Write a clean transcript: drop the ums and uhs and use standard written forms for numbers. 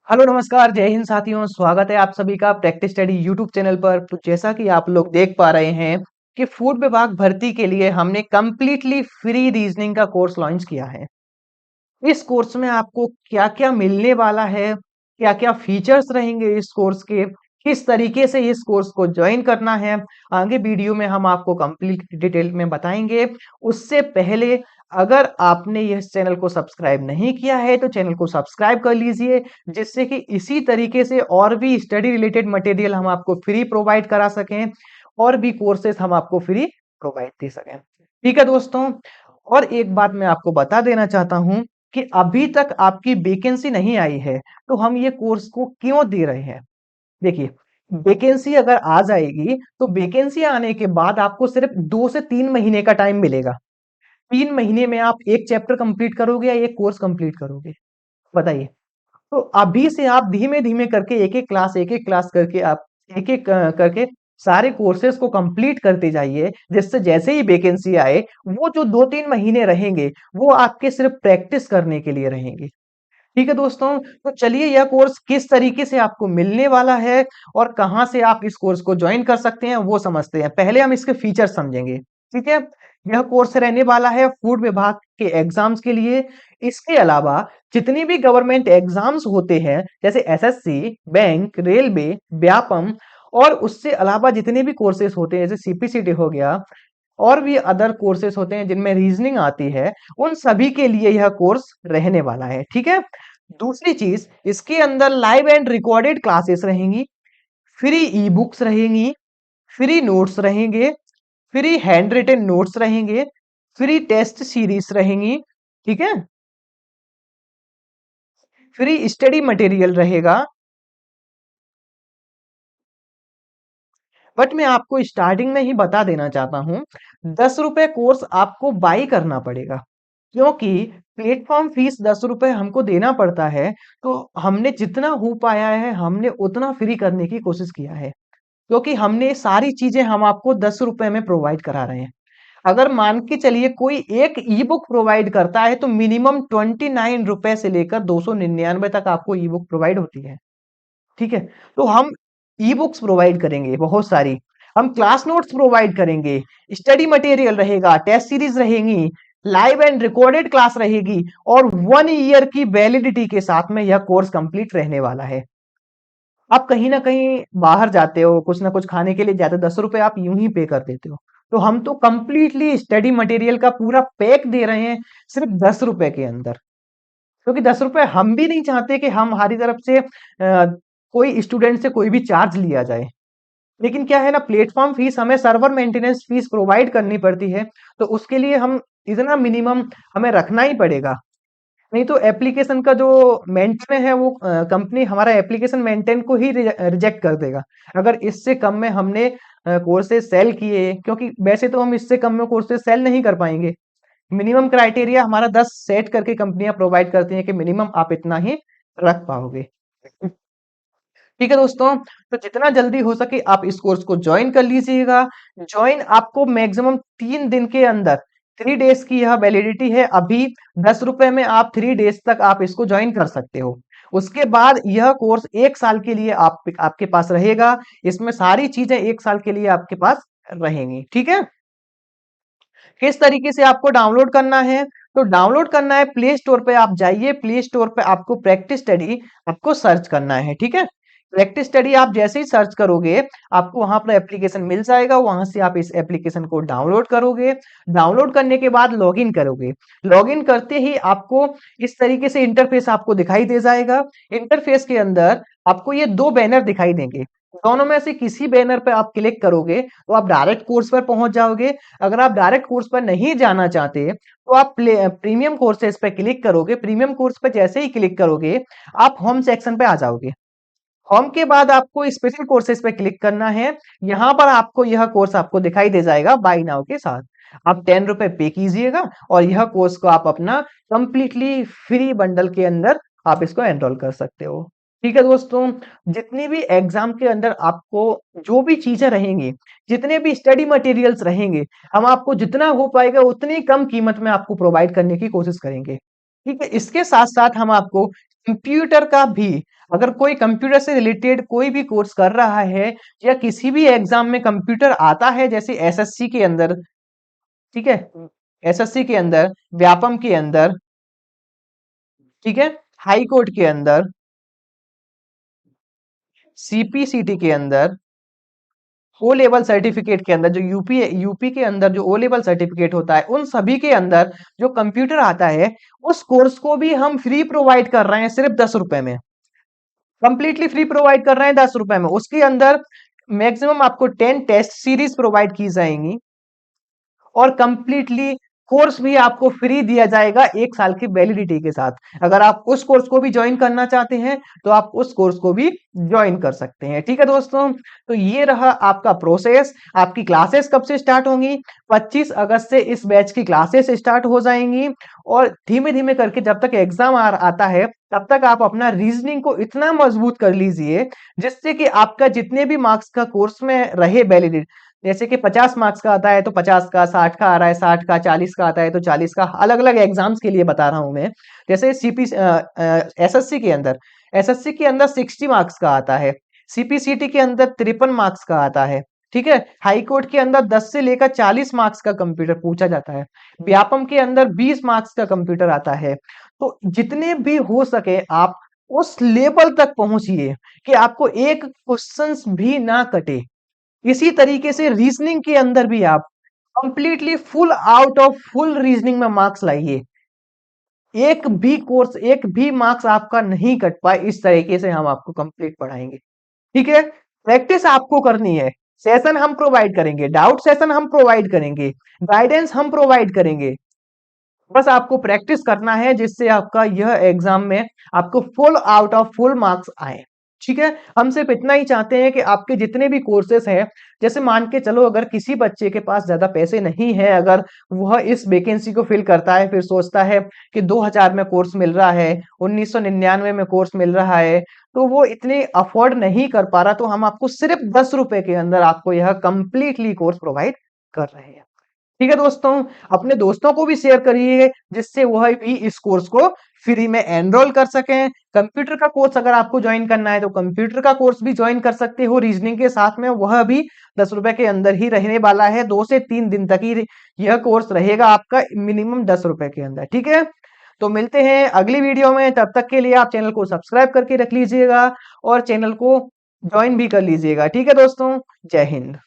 Hello नमस्कार जय हिंद साथियों। स्वागत है आप सभी का प्रैक्टिस स्टडी यूट्यूब चैनल पर। तो जैसा कि आप लोग देख पा रहे हैं कि फूड विभाग भर्ती के लिए हमने कंप्लीटली फ्री रीजनिंग का कोर्स लॉन्च किया है। इस कोर्स में आपको क्या-क्या मिलने वाला है, क्या-क्या फीचर्स रहेंगे इस कोर्स के, किस तरीके से इस कोर्स को ज्वाइन करना है, आगे वीडियो में हम आपको कंप्लीट डिटेल में बताएंगे। उससे पहले अगर आपने इस चैनल को सब्सक्राइब नहीं किया है तो चैनल को सब्सक्राइब कर लीजिए, जिससे कि इसी तरीके से और भी स्टडी रिलेटेड मटेरियल हम आपको फ्री प्रोवाइड करा सकें और भी कोर्सेस हम आपको फ्री प्रोवाइड दे सकें। ठीक है दोस्तों, और एक बात मैं आपको बता देना चाहता हूं कि अभी तक आपकी वैकेंसी नहीं आई है तो हम ये कोर्स को क्यों दे रहे हैं। देखिए, वैकेंसी अगर आ जाएगी तो वैकेंसी आने के बाद आपको सिर्फ 2 से 3 महीने का टाइम मिलेगा। 3 महीने में आप एक चैप्टर कंप्लीट करोगे या एक कोर्स कंप्लीट करोगे, बताइए। तो अभी से आप धीमे धीमे करके एक एक क्लास करके आप एक एक करके सारे कोर्सेज को कंप्लीट करते जाइए, जिससे जैसे ही वैकेंसी आए वो जो 2-3 महीने रहेंगे वो आपके सिर्फ प्रैक्टिस करने के लिए रहेंगे। ठीक है दोस्तों, तो चलिए यह कोर्स किस तरीके से आपको मिलने वाला है और कहां से आप इस कोर्स को ज्वाइन कर सकते हैं वो समझते हैं। पहले हम इसके फीचर समझेंगे। ठीक है, यह कोर्स रहने वाला है फूड विभाग के एग्जाम्स के लिए। इसके अलावा जितनी भी गवर्नमेंट एग्जाम्स होते हैं जैसे एसएससी, बैंक, रेलवे, व्यापम और उससे अलावा जितने भी कोर्सेज होते हैं जैसे सीपीसीटी हो गया और भी अदर कोर्सेज होते हैं जिनमें रीजनिंग आती है, उन सभी के लिए यह कोर्स रहने वाला है। ठीक है, दूसरी चीज इसके अंदर लाइव एंड रिकॉर्डेड क्लासेस रहेंगी, फ्री ई बुक्स रहेंगी, फ्री नोट्स रहेंगे, फ्री हैंड रिटन नोट्स रहेंगे, फ्री टेस्ट सीरीज रहेंगी। ठीक है, फ्री स्टडी मटेरियल रहेगा। बट मैं आपको स्टार्टिंग में ही बता देना चाहता हूं, 10 रुपए कोर्स आपको बाई करना पड़ेगा, क्योंकि प्लेटफॉर्म फीस 10 रुपए हमको देना पड़ता है। तो हमने जितना हो पाया है हमने उतना फ्री करने की कोशिश किया है, क्योंकि हमने सारी चीजें हम आपको 10 रुपए में प्रोवाइड करा रहे हैं। अगर मान के चलिए कोई एक ई बुक प्रोवाइड करता है तो मिनिमम 29 रुपए से लेकर 299 तक आपको ई बुक प्रोवाइड होती है। ठीक है, तो हम ई बुक्स प्रोवाइड करेंगे बहुत सारी, हम क्लास नोट्स प्रोवाइड करेंगे, स्टडी मटेरियल रहेगा, टेस्ट सीरीज रहेंगी, लाइव एंड रिकॉर्डेड क्लास रहेगी और 1 ईयर की वैलिडिटी के साथ में यह कोर्स कंप्लीट रहने वाला है। आप कहीं ना कहीं बाहर जाते हो, कुछ ना कुछ खाने के लिए जाते हो, 10 रुपए आप यूं ही पे कर देते हो। तो हम तो कंप्लीटली स्टडी मटेरियल का पूरा पैक दे रहे हैं सिर्फ 10 रुपए के अंदर, क्योंकि 10 रुपए हम भी नहीं चाहते कि हम हमारी तरफ से कोई स्टूडेंट से कोई भी चार्ज लिया जाए। लेकिन क्या है ना, प्लेटफॉर्म फीस हमें सर्वर मेंटेनेंस फीस प्रोवाइड करनी पड़ती है, तो उसके लिए हम इतना मिनिमम हमें रखना ही पड़ेगा। नहीं तो एप्लीकेशन का जो मेंटेन है वो कंपनी हमारा एप्लीकेशन मेंटेन को ही रिजेक्ट कर देगा अगर इससे कम में हमने कोर्सेज सेल किए, क्योंकि वैसे तो हम इससे कम में कोर्सेज सेल नहीं कर पाएंगे। मिनिमम क्राइटेरिया हमारा 10 सेट करके कंपनियां प्रोवाइड करती हैं कि मिनिमम आप इतना ही रख पाओगे। ठीक है दोस्तों, तो जितना जल्दी हो सके आप इस कोर्स को ज्वाइन कर लीजिएगा। ज्वाइन आपको मैक्सिमम 3 दिन के अंदर, 3 डेज की यह वैलिडिटी है अभी। 10 रुपए में आप 3 डेज तक आप इसको ज्वाइन कर सकते हो। उसके बाद यह कोर्स 1 साल के लिए आपके पास रहेगा। इसमें सारी चीजें 1 साल के लिए आपके पास रहेंगी। ठीक है, किस तरीके से आपको डाउनलोड करना है, तो डाउनलोड करना है प्ले स्टोर पे आप जाइए, प्ले स्टोर पे आपको प्रैक्टिस स्टडी आपको सर्च करना है। ठीक है, प्रैक्टिस स्टडी आप जैसे ही सर्च करोगे आपको वहां पर एप्लीकेशन मिल जाएगा, वहां से आप इस एप्लीकेशन को डाउनलोड करोगे। डाउनलोड करने के बाद लॉगिन करोगे। लॉगिन करते ही आपको इस तरीके से इंटरफेस आपको दिखाई दे जाएगा। इंटरफेस के अंदर आपको ये 2 बैनर दिखाई देंगे, दोनों में से किसी बैनर पे आप क्लिक करोगे तो आप डायरेक्ट कोर्स पर पहुंच जाओगे। अगर आप डायरेक्ट कोर्स पर नहीं जाना चाहते तो आप प्रीमियम कोर्सेज पे क्लिक करोगे। प्रीमियम कोर्स पे जैसे ही क्लिक करोगे आप होम सेक्शन पे आ जाओगे। होम के बाद आपको स्पेशल कोर्सेज पे क्लिक करना है। यहाँ पर आपको यह कोर्स आपको दिखाई दे जाएगा बाई नाउ के साथ। आप 10 रुपए पे कीजिएगा और यह कोर्स को आप अपना कंप्लीटली फ्री बंडल के अंदर आप इसको एनरोल कर सकते हो। ठीक है दोस्तों, जितनी भी एग्जाम के अंदर आपको जो भी चीजें रहेंगी, जितने भी स्टडी मटेरियल्स रहेंगे, हम आपको जितना हो पाएगा उतनी कम कीमत में आपको प्रोवाइड करने की कोशिश करेंगे। ठीक है, इसके साथ साथ हम आपको कंप्यूटर का भी अगर कोई कंप्यूटर से रिलेटेड कोई भी कोर्स कर रहा है या किसी भी एग्जाम में कंप्यूटर आता है, जैसे एसएससी के अंदर, ठीक है, एसएससी के अंदर, व्यापम के अंदर, ठीक है, हाई कोर्ट के अंदर, सीपीसीटी के अंदर, ओ लेवल सर्टिफिकेट के अंदर, जो यूपी यूपी के अंदर जो ओ लेवल सर्टिफिकेट होता है, उन सभी के अंदर जो कंप्यूटर आता है, उस कोर्स को भी हम फ्री प्रोवाइड कर रहे हैं सिर्फ 10 रुपए में। कंप्लीटली फ्री प्रोवाइड कर रहे हैं 10 रुपए में। उसके अंदर मैक्सिमम आपको 10 टेस्ट सीरीज प्रोवाइड की जाएंगी और कंप्लीटली कोर्स भी आपको फ्री दिया जाएगा 1 साल की वैलिडिटी के साथ। अगर आप उस कोर्स को भी ज्वाइन करना चाहते हैं तो आप उस कोर्स को भी ज्वाइन कर सकते हैं। ठीक है दोस्तों, तो ये रहा आपका प्रोसेस। आपकी क्लासेस कब से स्टार्ट होंगी? 25 अगस्त से इस बैच की क्लासेस स्टार्ट हो जाएंगी और धीमे धीमे करके जब तक एग्जाम आता है तब तक आप अपना रीजनिंग को इतना मजबूत कर लीजिए जिससे कि आपका जितने भी मार्क्स का कोर्स में रहे वैलिडिटी, जैसे कि 50 मार्क्स का आता है तो 50 का, 60 का आ रहा है 60 का, 40 का आता है तो 40 का, अलग अलग एग्जाम्स के लिए बता रहा हूं मैं। जैसे एसएससी के अंदर, 60 मार्क्स का आता है, सीपीसीटी के अंदर 53 मार्क्स का आता है, ठीक है, हाई कोर्ट के अंदर 10 से लेकर 40 मार्क्स का कंप्यूटर पूछा जाता है, व्यापम के अंदर 20 मार्क्स का कंप्यूटर आता है। तो जितने भी हो सके आप उस लेवल तक पहुंचिए कि आपको एक क्वेश्चंस भी ना कटे। इसी तरीके से रीजनिंग के अंदर भी आप completely full out of full reasoning में मार्क्स लाइए। एक भी कोर्स, एक भी मार्क्स आपका नहीं कट पाए, इस तरीके से हम आपको कंप्लीट पढ़ाएंगे। ठीक है, प्रैक्टिस आपको करनी है। सेशन हम प्रोवाइड करेंगे, डाउट सेशन हम प्रोवाइड करेंगे, गाइडेंस हम प्रोवाइड करेंगे। बस आपको प्रैक्टिस करना है जिससे आपका यह एग्जाम में आपको full out of full marks आए। ठीक है, हम सिर्फ इतना ही चाहते हैं कि आपके जितने भी कोर्सेस हैं, जैसे मान के चलो अगर किसी बच्चे के पास ज्यादा पैसे नहीं है, अगर वह इस वैकेंसी को फिल करता है, फिर सोचता है कि 2000 में कोर्स मिल रहा है, 1999 में कोर्स मिल रहा है, तो वो इतने अफोर्ड नहीं कर पा रहा, तो हम आपको सिर्फ 10 रुपए के अंदर आपको यह कंप्लीटली कोर्स प्रोवाइड कर रहे हैं। ठीक है दोस्तों, अपने दोस्तों को भी शेयर करिए जिससे वह भी इस कोर्स को फ्री में एनरोल कर सकें। कंप्यूटर का कोर्स अगर आपको ज्वाइन करना है तो कंप्यूटर का कोर्स भी ज्वाइन कर सकते हो रीजनिंग के साथ में, वह भी 10 रुपए के अंदर ही रहने वाला है। 2 से 3 दिन तक ही यह कोर्स रहेगा आपका, मिनिमम 10 रुपए के अंदर। ठीक है, तो मिलते हैं अगली वीडियो में। तब तक के लिए आप चैनल को सब्सक्राइब करके रख लीजिएगा और चैनल को ज्वाइन भी कर लीजिएगा। ठीक है दोस्तों, जय हिंद।